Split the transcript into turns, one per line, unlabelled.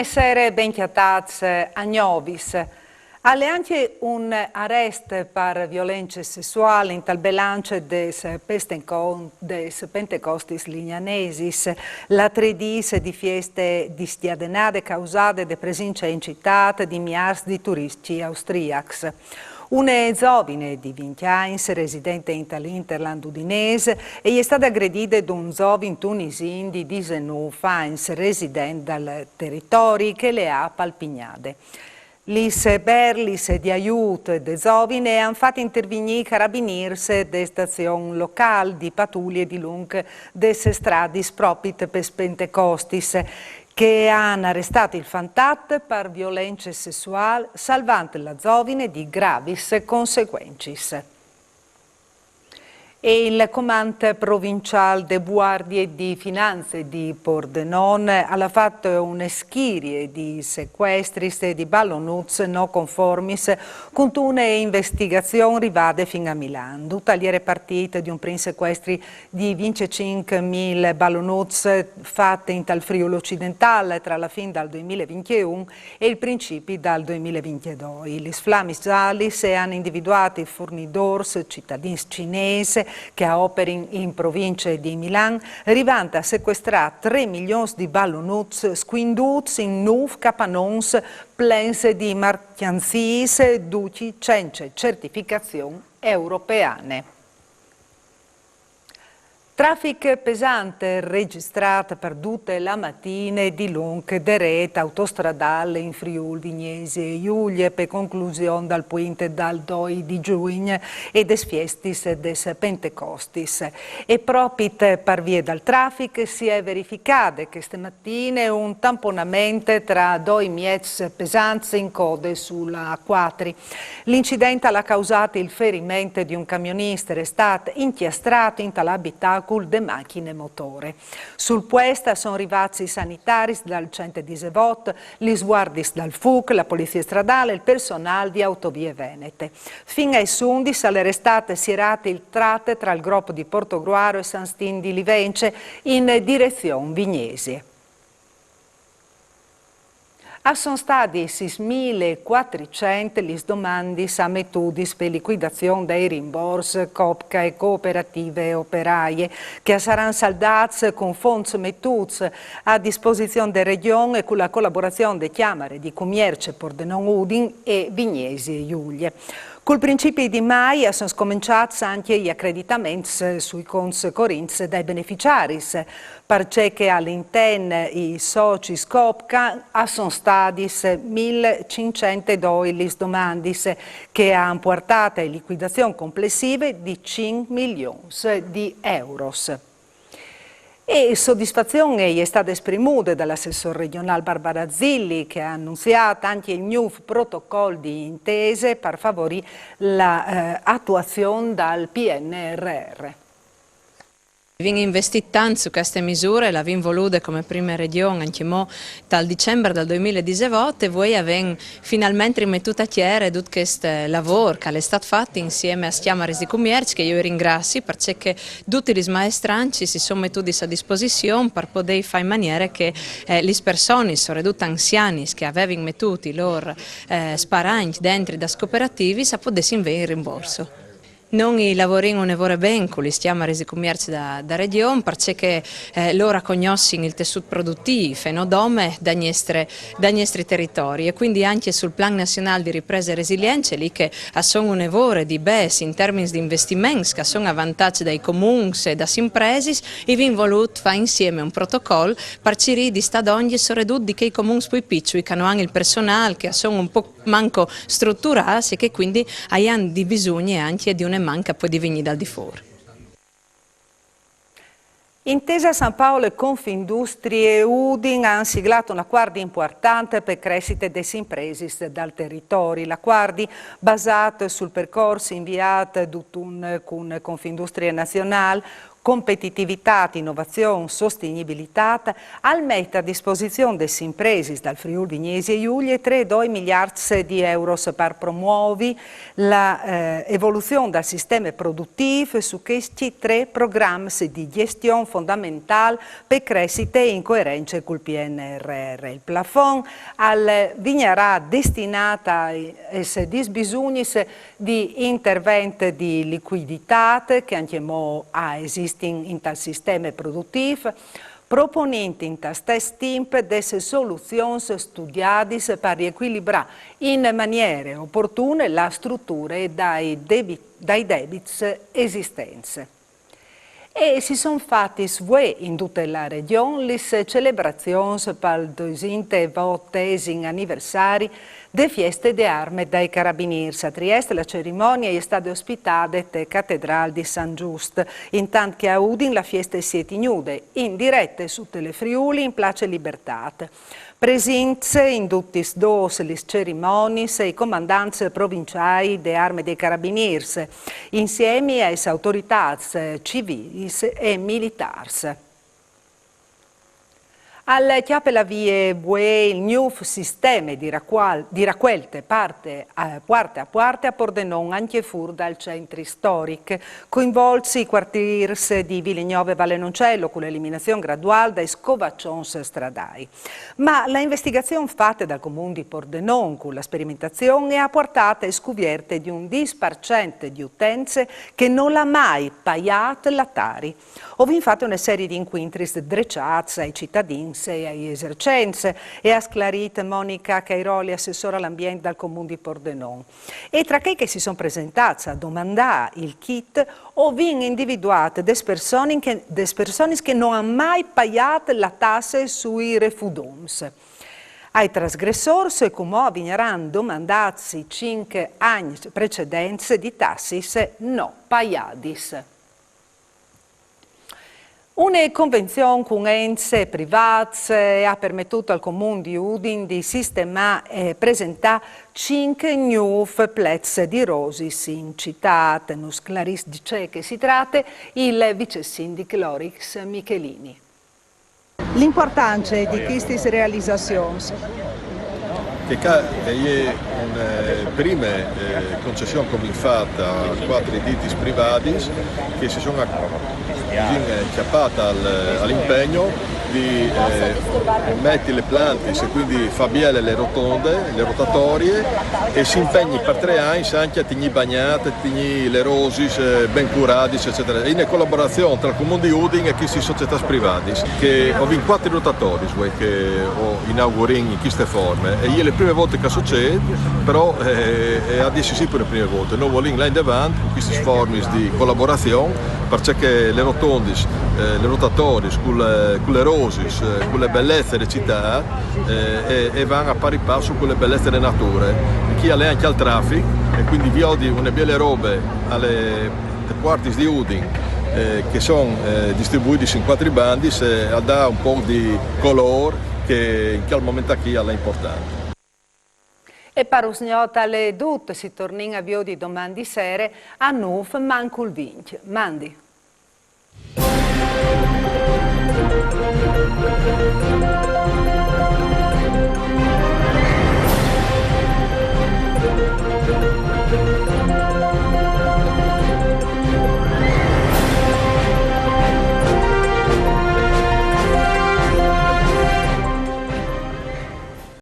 Buonasera, benchiatats a Gnovis. Alle anche un arrest per violenze sessuali in tal bilancio des Pentecostis lignanesis, la tredis di feste di stiadenade causate de presenza in città di miars di turisti austriacs. Una giovane di 20 anni, residente in dall'Interland udinese, è stata aggredita da un giovane tunisino di 19 anni, residente dal territorio che le ha palpignate. Lis berlis di aiuto de giovani hanno fatto intervenire i carabinieri de stazione locale di pattuglie di lung des stradis propit per Pentecostis, che hanno arrestato il fantat per violenze sessuali, salvando la giovane di gravis conseguences. E il comando provinciale de Guardie di Finanze di Pordenone ha fatto una serie di sequestri di ballonuts non conformis con una investigazione arrivata fino a Milano. Tutte le repartite di un primo sequestri di 25.000 ballonuts fatte in tal Friuli occidentale tra la fine del 2021 e il principio del 2022. Le flammi gialli hanno individuato i fornitori cittadini cinesi che operi in provincia di Milano, arrivando a sequestrare 3 milioni di ballonuts squinduti in 9 capanons plens di mercanzie duci senza certificazioni europeane. Traffico pesante registrato per tutte la mattina di lungo de rete autostradale in Friuli, Vignesi e Giulia per conclusione dal puente dal 2 di giugno e des fiestis des Pentecostis. E proprio per via del traffico si è verificato che stamattina un tamponamento tra due mezzi pesanti in code sulla A4. L'incidente ha causato il ferimento di un camionista che è stato inchiastrato in tal'abitacolo de macchine motore. Sul puesto sono arrivati i sanitari dal 118, gli sguardis dal FUC, la polizia stradale e il personale di Autovie Venete. Fino ai 11 alle restate sierate il tratte tra il gruppo di Portogruaro e San Stin di Livence in direzione Vignesi. Sono stati 6.400 le domande a metodis per liquidazione dei rimborsi COPCA e cooperative operaie che saranno saldati con fondi mettuti a disposizione della Regione con la collaborazione delle Chiamere di Commercio Pordenone Udin e Vignesi e Giulia. Col principio di mai sono scominciati anche gli accreditamenti sui conti correnti dai beneficiari, perché all'interno i soci Scopca sono stati 1.502 le domande che hanno portato a liquidazioni complessive di 5 milioni di euro. E soddisfazione è stata esprimuta dall'assessore regionale Barbara Zilli, che ha annunziato anche il nuovo protocollo di intese per favorire l'attuazione del PNRR.
Abbiamo investito tanto su queste misure, le abbiamo volute come prima regione anche dal dicembre del 2018 e voi avete finalmente rimettuto a chiare tutto questo lavoro che è stato fatto insieme a Chiamare di Commercio, che io ringrazio perché tutti i maestranci si sono messi a disposizione per poter fare in maniera che le persone, soprattutto anziani, che avevano mettuto i loro sparanchi dentro da cooperativi, potessero avere il rimborso. Noi lavoriamo bene con le Chiamare di Commercio da regione perché loro conoscono il tessuto produttivo e dome da nostri territori e quindi anche sul Plan Nazionale di Ripresa e Resilienza lì che sono un lavoro di BES in termini di investimenti che sono a vantaggio dei comuni e dalle imprese e vi voluto fare insieme un protocollo per cercare di stare soprattutto di quei comuni più piccoli che hanno il personale che sono un po' manco strutturati e che quindi hanno di bisogno anche di una manca poi di venire dal di fuori.
Intesa San Paolo e Confindustrie Udin hanno siglato un accordo importante per crescita delle imprese dal territorio. L'accordo basato sul percorso inviato con Confindustria Nazionale competitività, innovazione, sostenibilità, al mette a disposizione delle imprese dal Friuli Vignesi e Giulia 3,2 miliardi di euro per promuovere l'evoluzione del sistema produttivo su questi 3 programmi di gestione fondamentali per crescita in coerenza con il PNRR. Il plafond vignerà destinata ai bisogni di interventi di liquidità che anche esistono in tal sistema produttivo, proponendo in tal stesso tempo delle soluzioni studiate per riequilibrare in maniere opportune la struttura dai debiti esistenti. E si sono fatti in tutta la regione le celebrazioni per il 220° anniversario delle feste de arme dai Carabinieri. A Trieste la cerimonia è stata ospitata alla Cattedrale di San Giusto, intanto che a Udine la festa si è tenuta in diretta su Telefriuli in Place Libertate. Presenze in tutte le cerimonie i comandanti provinciali delle armi dei Carabinieri, insieme alle autorità civili e militari. Al chiappe la vie bue il nuovo sistema di raccolte parte a Pordenone anche fuori dal centro storico, coinvolti i quartieri di Vilegnove e Vallenoncello con l'eliminazione graduale dai scovaccioni stradali. Ma l'investigazione fatta dal comune di Pordenone con la sperimentazione ha portato a scovierte di un 10% di utenze che non l'ha mai pagato la Tari. Ho infatti una serie di incontri drecciati ai cittadini e ai esercenze e ha sclarito Monica Cairoli, assessora all'ambiente dal comune di Pordenone. E tra che si sono presentati a domandare il kit, ho individuato delle persone che non hanno mai pagato la tassa sui refudoms. Ai trasgressori come vigneranno domandati 5 anni precedenti di tasse no pagati. Una convenzione con enti privati ha permesso al Comune di Udine di sistemare e presentare 5 nuovi plezzi di rosis in città. Nos Claris dice che si tratta il vice sindaco Lorix Michelini. L'importanza di queste realizzazioni.
Che è una prima concessione come fatta a 4 ditti privati che si sono acchiappati all'impegno di mettere le plantis e quindi fa biele le rotonde, le rotatorie e si impegni per 3 anni anche a tenere bagnate, tenere le rosis ben curate, eccetera. In collaborazione tra il Comune di Udine e queste società private che ho vinto 4 rotatori che ho inaugurato in queste forme e io le prime volte che succede però è decisivo per le prime volte. Noi vogliamo là in davanti con queste forme di collaborazione perché le rotonde, le rotatori con le rosis, con le bellezze delle città e vanno a pari passo con le bellezze delle nature. Chi ha anche al traffico e quindi vi ho una belle robe alle quarti di Udine che sono distribuiti in 4 bandi a dare un po' di colore che in quel momento qui è importante.
E per usgnota le dut si torna a vio di domani sere a Nuf manco il vinc. Mandi.